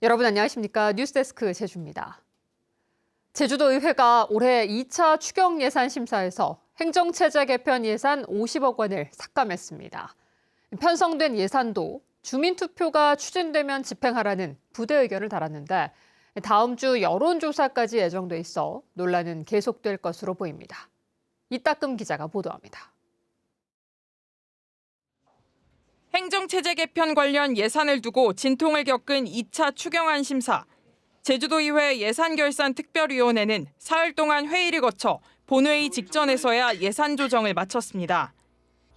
여러분 안녕하십니까? 뉴스데스크 제주입니다. 제주도의회가 올해 2차 추경 예산 심사에서 행정체제 개편 예산 50억 원을 삭감했습니다. 편성된 예산도 주민투표가 추진되면 집행하라는 부대 의견을 달았는데 다음 주 여론조사까지 예정돼 있어 논란은 계속될 것으로 보입니다. 이따금 기자가 보도합니다. 행정체제 개편 관련 예산을 두고 진통을 겪은 2차 추경안 심사. 제주도의회 예산결산특별위원회는 사흘 동안 회의를 거쳐 본회의 직전에서야 예산 조정을 마쳤습니다.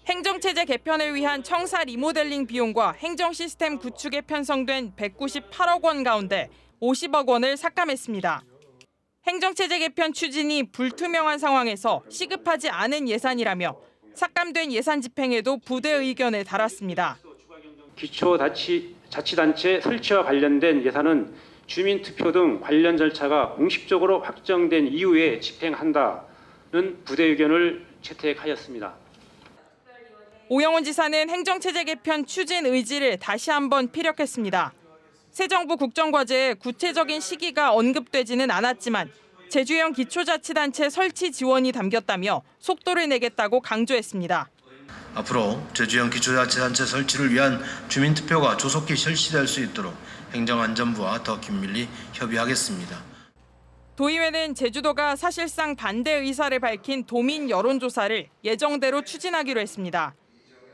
행정체제 개편을 위한 청사 리모델링 비용과 행정 시스템 구축에 편성된 198억 원 가운데 50억 원을 삭감했습니다. 행정체제 개편 추진이 불투명한 상황에서 시급하지 않은 예산이라며 삭감된 예산 집행에도 부대 의견을 달았습니다. 기초자치단체 설치와 관련된 예산은 주민투표 등 관련 절차가 공식적으로 확정된 이후에 집행한다는 부대 의견을 채택하였습니다. 오영훈 지사는 행정체제 개편 추진 의지를 다시 한번 피력했습니다. 새 정부 국정과제에 구체적인 시기가 언급되지는 않았지만 제주형 기초자치단체 설치 지원이 담겼다며 속도를 내겠다고 강조했습니다. 앞으로 제주형 기초자치단체 설치를 위한 주민투표가 조속히 실시될 수 있도록 행정안전부와 더 긴밀히 협의하겠습니다. 도의회는 제주도가 사실상 반대 의사를 밝힌 도민 여론조사를 예정대로 추진하기로 했습니다.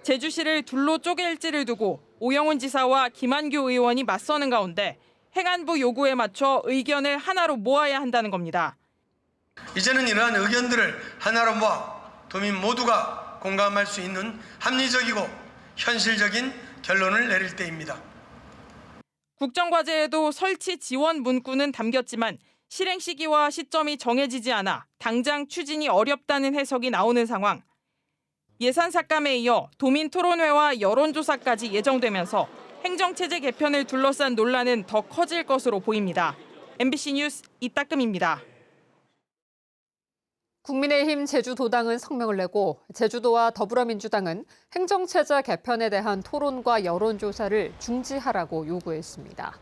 제주시를 둘로 쪼갤지를 두고 오영훈 지사와 김한규 의원이 맞서는 가운데 행안부 요구에 맞춰 의견을 하나로 모아야 한다는 겁니다. 이제는 이러한 의견들을 하나로 모아 도민 모두가 공감할 수 있는 합리적이고 현실적인 결론을 내릴 때입니다. 국정과제에도 설치 지원 문구는 담겼지만 실행 시기와 시점이 정해지지 않아 당장 추진이 어렵다는 해석이 나오는 상황. 예산 삭감에 이어 도민 토론회와 여론조사까지 예정되면서 행정체제 개편을 둘러싼 논란은 더 커질 것으로 보입니다. MBC 뉴스 이따금입니다. 국민의힘 제주도당은 성명을 내고 제주도와 더불어민주당은 행정체제 개편에 대한 토론과 여론조사를 중지하라고 요구했습니다.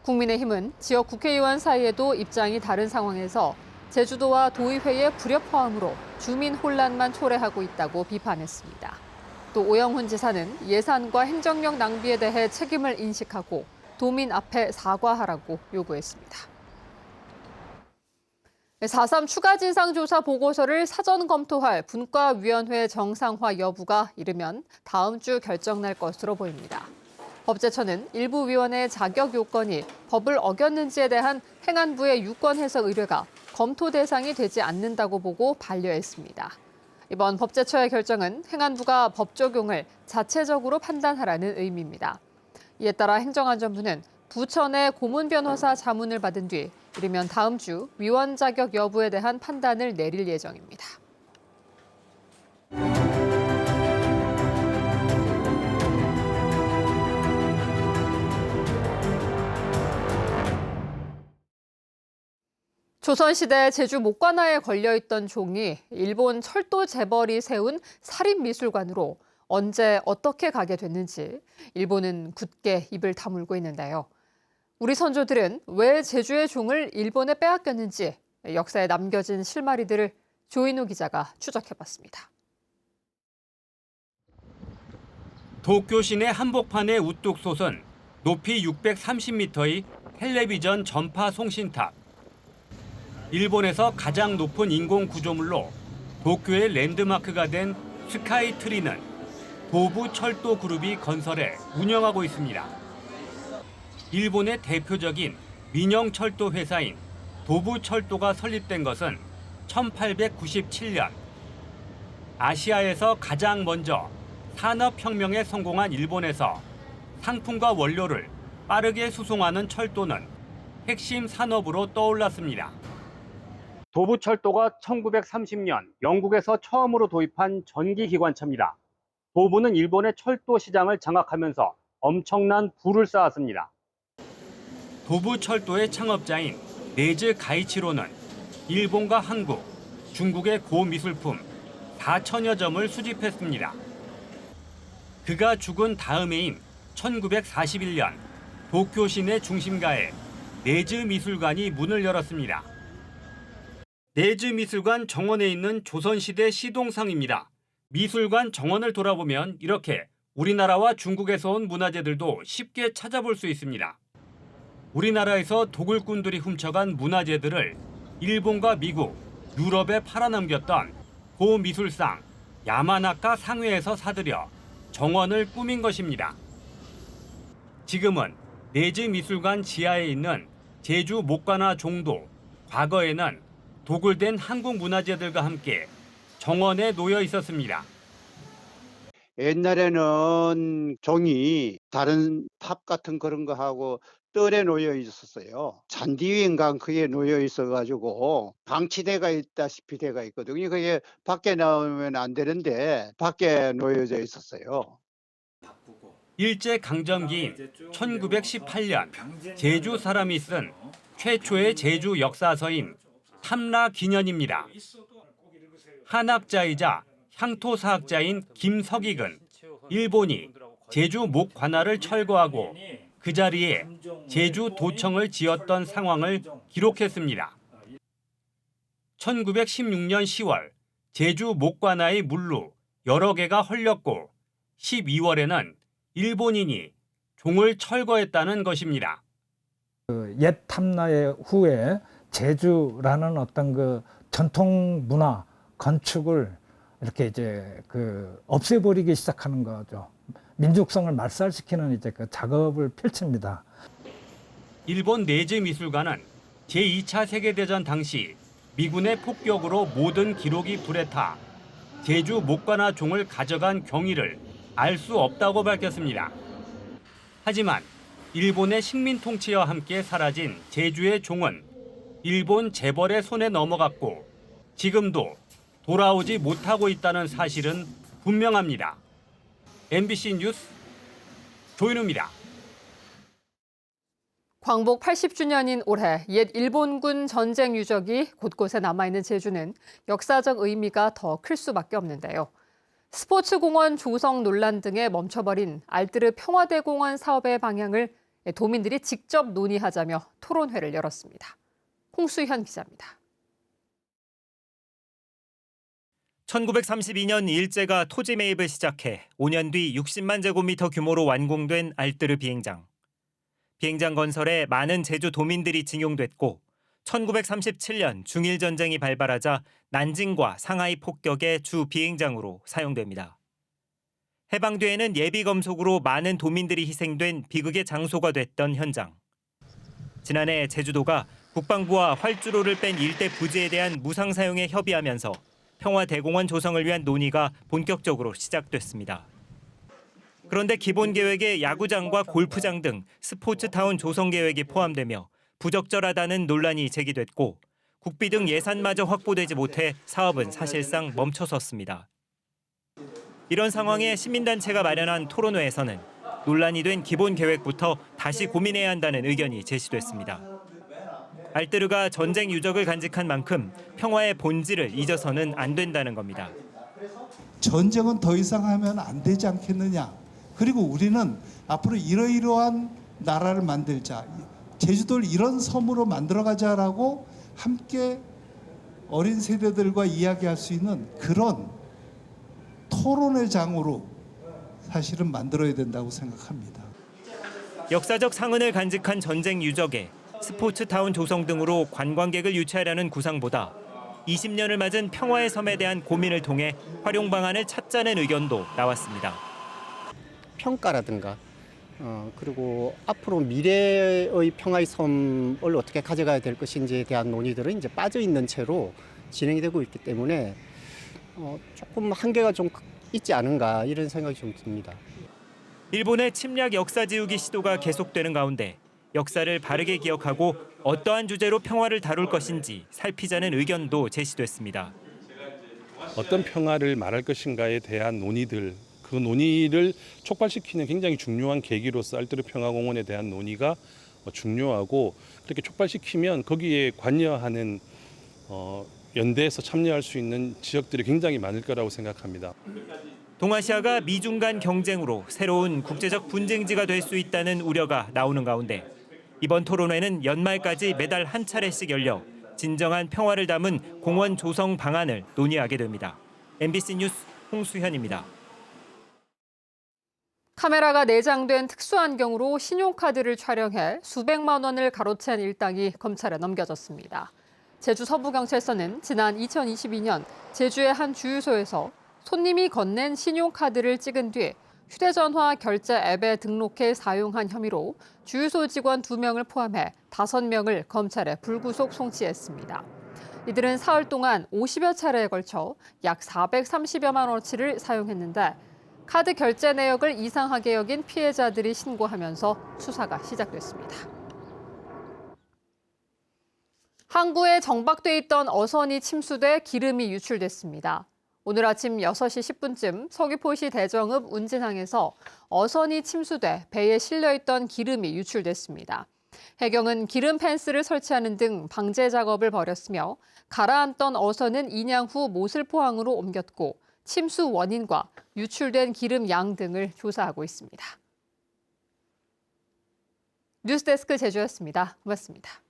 국민의힘은 지역 국회의원 사이에도 입장이 다른 상황에서 제주도와 도의회의 불협화음으로 주민 혼란만 초래하고 있다고 비판했습니다. 또 오영훈 지사는 예산과 행정력 낭비에 대해 책임을 인식하고 도민 앞에 사과하라고 요구했습니다. 4.3 추가 진상조사 보고서를 사전 검토할 분과위원회 정상화 여부가 이르면 다음 주 결정날 것으로 보입니다. 법제처는 일부 위원회의 자격 요건이 법을 어겼는지에 대한 행안부의 유권 해석 의뢰가 검토 대상이 되지 않는다고 보고 반려했습니다. 이번 법제처의 결정은 행안부가 법 적용을 자체적으로 판단하라는 의미입니다. 이에 따라 행정안전부는 부처 내 고문 변호사 자문을 받은 뒤 이르면 다음 주 위원 자격 여부에 대한 판단을 내릴 예정입니다. 조선시대 제주 목관하에 걸려있던 종이 일본 철도 재벌이 세운 사립미술관으로 언제 어떻게 가게 됐는지 일본은 굳게 입을 다물고 있는데요. 우리 선조들은 왜 제주의 종을 일본에 빼앗겼는지 역사에 남겨진 실마리들을 조인우 기자가 추적해봤습니다. 도쿄 시내 한복판에 우뚝 솟은 높이 630m의 텔레비전 전파 송신탑. 일본에서 가장 높은 인공 구조물로 도쿄의 랜드마크가 된 스카이트리는 도부 철도 그룹이 건설해 운영하고 있습니다. 일본의 대표적인 민영 철도 회사인 도부 철도가 설립된 것은 1897년. 아시아에서 가장 먼저 산업혁명에 성공한 일본에서 상품과 원료를 빠르게 수송하는 철도는 핵심 산업으로 떠올랐습니다. 도부철도가 1930년 영국에서 처음으로 도입한 전기기관차입니다. 도부는 일본의 철도 시장을 장악하면서 엄청난 부를 쌓았습니다. 도부철도의 창업자인 네즈 가이치로는 일본과 한국, 중국의 고미술품 4천여 점을 수집했습니다. 그가 죽은 다음 해인 1941년 도쿄 시내 중심가에 네즈 미술관이 문을 열었습니다. 네즈 미술관 정원에 있는 조선시대 시동상입니다. 미술관 정원을 돌아보면 이렇게 우리나라와 중국에서 온 문화재들도 쉽게 찾아볼 수 있습니다. 우리나라에서 도굴꾼들이 훔쳐간 문화재들을 일본과 미국, 유럽에 팔아넘겼던 고미술상 야마나카 상회에서 사들여 정원을 꾸민 것입니다. 지금은 네즈 미술관 지하에 있는 제주 목관화 종도, 과거에는 도굴된 한국 문화재들과 함께 정원에 놓여 있었습니다. 옛날에는 종이 다른 탑 같은 그런 거 하고 뜰에 놓여 있었어요. 잔디 위인가 그게 놓여 있어가지고 방치대가 있다시피 돼가 있거든요. 그게 밖에 나오면 안 되는데 밖에 놓여져 있었어요. 일제강점기인 1918년 제주 사람이 쓴 최초의 제주 역사서인 탐라기년입니다. 한학자이자 향토사학자인 김석익은 일본이 제주 목관화를 철거하고 그 자리에 제주 도청을 지었던 상황을 기록했습니다. 1916년 10월 제주 목관화의 물로 여러 개가 헐렸고 12월에는 일본인이 종을 철거했다는 것입니다. 옛 탐라의 후에 제주라는 어떤 그 전통 문화 건축을 이렇게 이제 없애버리기 시작하는 거죠. 민족성을 말살시키는 이제 그 작업을 펼칩니다. 일본 네즈 미술관은 제2차 세계대전 당시 미군의 폭격으로 모든 기록이 불에 타 제주 목관화 종을 가져간 경위를 알 수 없다고 밝혔습니다. 하지만 일본의 식민 통치와 함께 사라진 제주의 종은 일본 재벌의 손에 넘어갔고 지금도 돌아오지 못하고 있다는 사실은 분명합니다. MBC 뉴스 조인우입니다. 광복 80주년인 올해 옛 일본군 전쟁 유적이 곳곳에 남아있는 제주는 역사적 의미가 더 클 수밖에 없는데요. 스포츠공원 조성 논란 등에 멈춰버린 알뜨르 평화대공원 사업의 방향을 도민들이 직접 논의하자며 토론회를 열었습니다. 홍수현 기자입니다. 1932년 일제가 토지 매입을 시작해 5년 뒤 60만 제곱미터 규모로 완공된 알뜨르 비행장. 비행장 건설에 많은 제주 도민들이 징용됐고 1937년 중일전쟁이 발발하자 난징과 상하이 폭격의 주 비행장으로 사용됩니다. 해방 뒤에는 예비 검속으로 많은 도민들이 희생된 비극의 장소가 됐던 현장. 지난해 제주도가 국방부와 활주로를 뺀 일대 부지에 대한 무상 사용에 협의하면서 평화대공원 조성을 위한 논의가 본격적으로 시작됐습니다. 그런데 기본 계획에 야구장과 골프장 등 스포츠타운 조성 계획이 포함되며 부적절하다는 논란이 제기됐고 국비 등 예산마저 확보되지 못해 사업은 사실상 멈춰섰습니다. 이런 상황에 시민단체가 마련한 토론회에서는 논란이 된 기본 계획부터 다시 고민해야 한다는 의견이 제시됐습니다. 알뜨르가 전쟁 유적을 간직한 만큼 평화의 본질을 잊어서는 안 된다는 겁니다. 전쟁은 더 이상 하면 안 되지 않겠느냐. 그리고 우리는 앞으로 이러이러한 나라를 만들자. 제주도를 이런 섬으로 만들어가자라고 함께 어린 세대들과 이야기할 수 있는 그런 토론의 장으로 사실은 만들어야 된다고 생각합니다. 역사적 상흔을 간직한 전쟁 유적에 스포츠타운 조성 등으로 관광객을 유치하려는 구상보다 20년을 맞은 평화의 섬에 대한 고민을 통해 활용 방안을 찾자는 의견도 나왔습니다. 평가라든가 그리고 앞으로 미래의 평화의 섬을 어떻게 가져가야 될 것인지에 대한 논의들은 이제 빠져 있는 채로 진행이 되고 있기 때문에 조금 한계가 좀 있지 않은가 이런 생각이 좀 듭니다. 일본의 침략 역사 지우기 시도가 계속되는 가운데 역사를 바르게 기억하고 어떠한 주제로 평화를 다룰 것인지 살피자는 의견도 제시됐습니다. 어떤 평화를 말할 것인가에 대한 논의들, 그 논의를 촉발시키는 굉장히 중요한 계기로서 알뜨르 평화공원에 대한 논의가 중요하고 그렇게 촉발시키면 거기에 관여하는 연대에서 참여할 수 있는 지역들이 굉장히 많을 거라고 생각합니다. 동아시아가 미중 간 경쟁으로 새로운 국제적 분쟁지가 될 수 있다는 우려가 나오는 가운데 이번 토론회는 연말까지 매달 한 차례씩 열려 진정한 평화를 담은 공원 조성 방안을 논의하게 됩니다. MBC 뉴스 홍수현입니다. 카메라가 내장된 특수안경으로 신용카드를 촬영해 수백만 원을 가로챈 일당이 검찰에 넘겨졌습니다. 제주 서부경찰서는 지난 2022년 제주의 한 주유소에서 손님이 건넨 신용카드를 찍은 뒤 휴대전화 결제 앱에 등록해 사용한 혐의로 주유소 직원 2명을 포함해 5명을 검찰에 불구속 송치했습니다. 이들은 사흘 동안 50여 차례에 걸쳐 약 430여만 원어치를 사용했는데 카드 결제 내역을 이상하게 여긴 피해자들이 신고하면서 수사가 시작됐습니다. 항구에 정박돼 있던 어선이 침수돼 기름이 유출됐습니다. 오늘 아침 6시 10분쯤 서귀포시 대정읍 운진항에서 어선이 침수돼 배에 실려있던 기름이 유출됐습니다. 해경은 기름 펜스를 설치하는 등 방제 작업을 벌였으며 가라앉던 어선은 인양 후 모슬포항으로 옮겼고 침수 원인과 유출된 기름 양 등을 조사하고 있습니다. 뉴스데스크 제주였습니다. 고맙습니다.